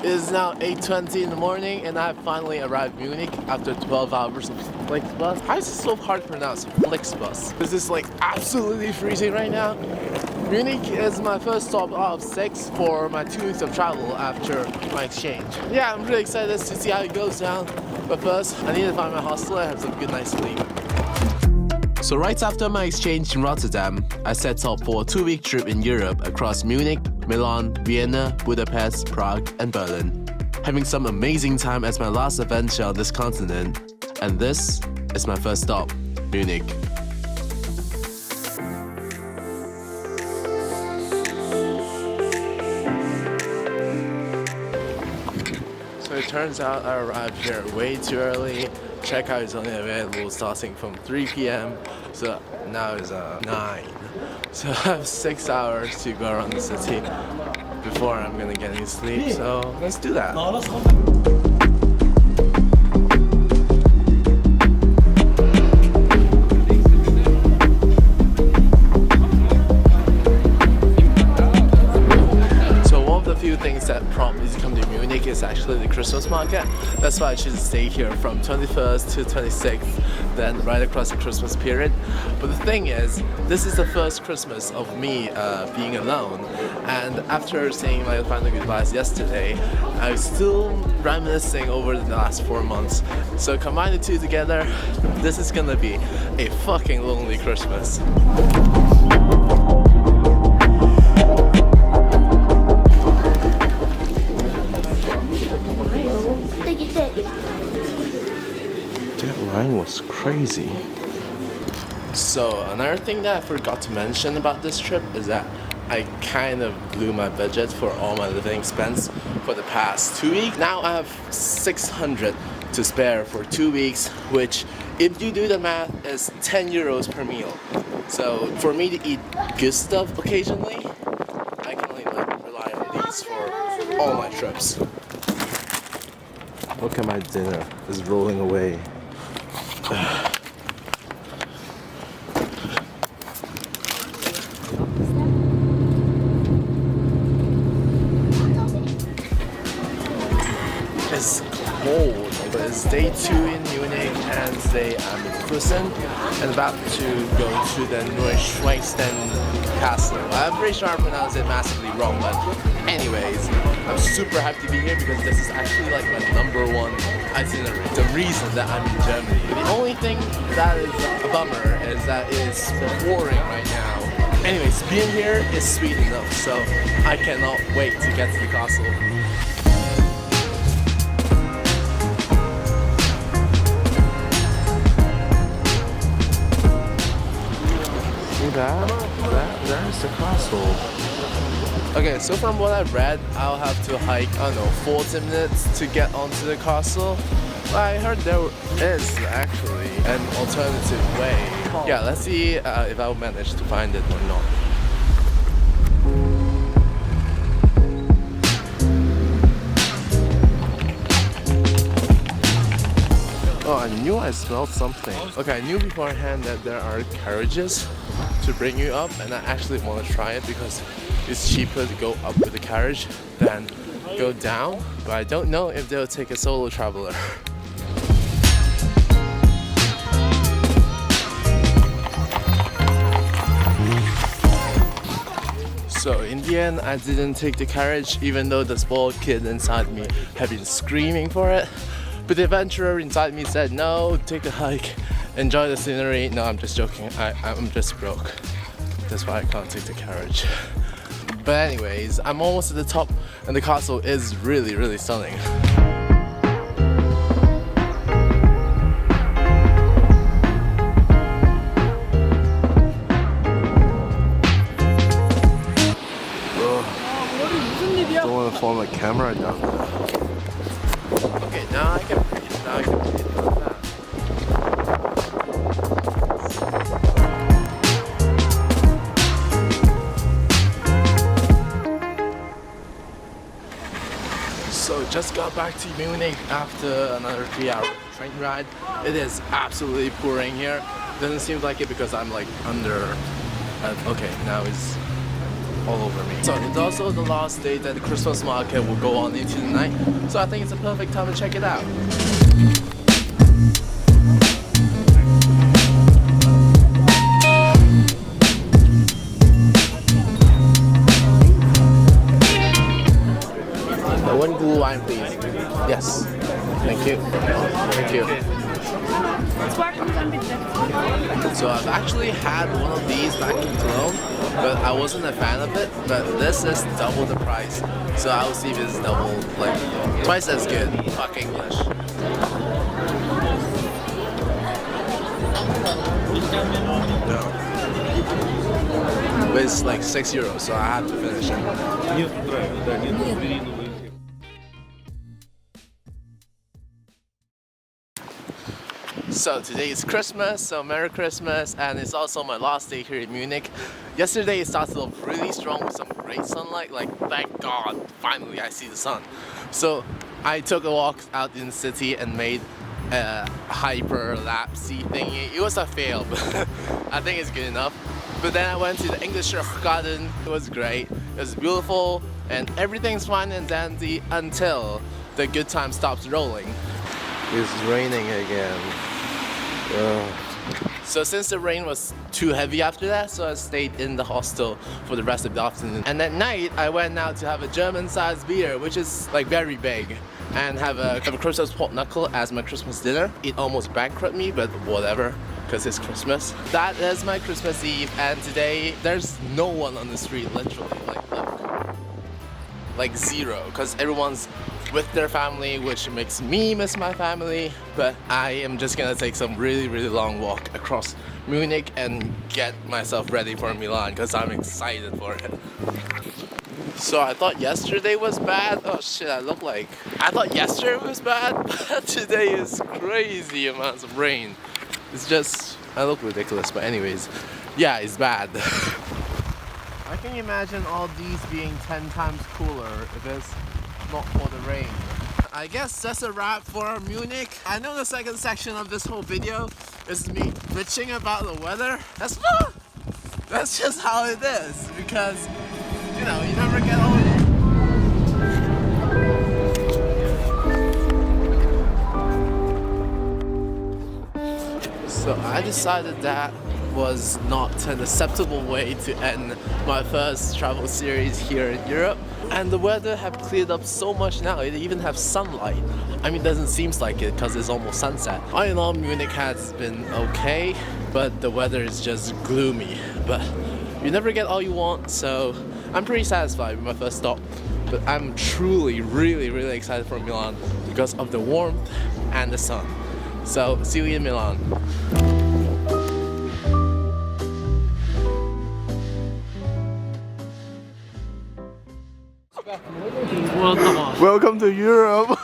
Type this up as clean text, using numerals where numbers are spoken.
It is now 8:20 in the morning and I have finally arrived in Munich after 12 hours of Flixbus. How is it so hard to pronounce? Flixbus. This is like absolutely freezing right now. Munich is my first stop out of 6 for my 2 weeks of travel after my exchange. Yeah, I'm really excited to see how it goes down. But first, I need to find my hostel and have some good night's sleep. So right after my exchange in Rotterdam, I set off for a 2-week trip in Europe across Munich, Milan, Vienna, Budapest, Prague and Berlin. Having some amazing time as my last adventure on this continent. And this is my first stop, Munich. So it turns out I arrived here way too early. Checkout is only available starting from 3 p.m. So now it's 9. So I have 6 hours to go around the city before I'm gonna get any sleep. So let's do that. Things that prompt me to come to Munich is actually the Christmas market. That's why I choose to stay here from 21st to 26th, then right across the Christmas period. But the thing is, this is the first Christmas of me being alone, and after saying my final goodbyes yesterday, I'm still reminiscing over the last 4 months. So combine the two together, this is gonna be a fucking lonely Christmas. That line was crazy. So another thing that I forgot to mention about this trip is that I kind of blew my budget for all my living expense for the past 2 weeks. Now I have 600 to spare for 2 weeks, which if you do the math is 10 euros per meal. So for me to eat good stuff occasionally, I can only rely on these for all my trips. Look at my dinner, it's rolling away. It's cold, but it's day 2 in Munich and today I'm in Cruisen and about to go to the Neuschwanstein castle. I'm pretty sure I pronounced it massively wrong, but anyways, I'm super happy to be here because this is actually like my #1 itinerary. The reason that I'm in Germany. The only thing that is a bummer is that it's pouring right now. Anyways, being here is sweet enough, so I cannot wait to get to the castle. There's the castle. Okay, so from what I've read, I'll have to hike, I don't know, 40 minutes to get onto the castle. But I heard there is actually an alternative way. Yeah, let's see if I'll manage to find it or not. Oh, I knew I smelled something. Okay, I knew beforehand that there are carriages to bring you up, and I actually want to try it because it's cheaper to go up with the carriage than go down. But I don't know if they'll take a solo traveler. So in the end, I didn't take the carriage, even though the spoiled kid inside me had been screaming for it. But the adventurer inside me said, no, take the hike, enjoy the scenery. No, I'm just joking, I'm just broke. That's why I can't take the carriage. But anyways, I'm almost at the top and the castle is really, really stunning. Don't want to fall my camera down. Okay, now I can breathe. Now I can breathe. Not bad. So just got back to Munich after another 3-hour train ride. It is absolutely pouring here. Doesn't seem like it because I'm like under. Okay, now it's all over me. So it's also the last day that the Christmas market will go on into the night, so I think it's a perfect time to check it out. One blue wine, please. Yes. Thank you. Thank you. So I've actually had one of these back in Cologne, but I wasn't a fan of it. But this is double the price, so I will see if it's double, like twice as good. Fuck English. No. But it's like €6, so I have to finish it. So today is Christmas, so Merry Christmas, and it's also my last day here in Munich. Yesterday it started off really strong with some great sunlight, like thank God, finally I see the sun. So I took a walk out in the city and made a hyperlapse thingy. It was a fail, but I think it's good enough. But then I went to the English garden. It was great, it was beautiful, and everything's fine and dandy until the good time stops rolling. It's raining again. So since the rain was too heavy after that, so I stayed in the hostel for the rest of the afternoon. And at night I went out to have a German-sized beer, which is like very big, and have a Christmas pork knuckle as my Christmas dinner. It almost bankrupted me, but whatever, because it's Christmas. That is my Christmas Eve, and today there's no one on the street, literally. Like look, like zero, because everyone's with their family, which makes me miss my family. But I am just gonna take some really long walk across Munich and get myself ready for Milan, because I'm excited for it. So I thought yesterday was bad. Oh shit, I thought yesterday was bad, but today is crazy amounts of rain. It's just, I look ridiculous, but anyways, yeah, it's bad. I can imagine all these being 10 times cooler if it's not for the rain. I guess that's a wrap for Munich. I know the second section of this whole video is me bitching about the weather. That's just how it is, because you know, you never get old. So I decided that was not an acceptable way to end my first travel series here in Europe. And the weather have cleared up so much now, it even have sunlight. I mean, it doesn't seem like it because it's almost sunset. All in all, Munich has been okay, but the weather is just gloomy. But you never get all you want, so I'm pretty satisfied with my first stop. But I'm truly, really excited for Milan because of the warmth and the sun. So, see you in Milan. Welcome to Europe.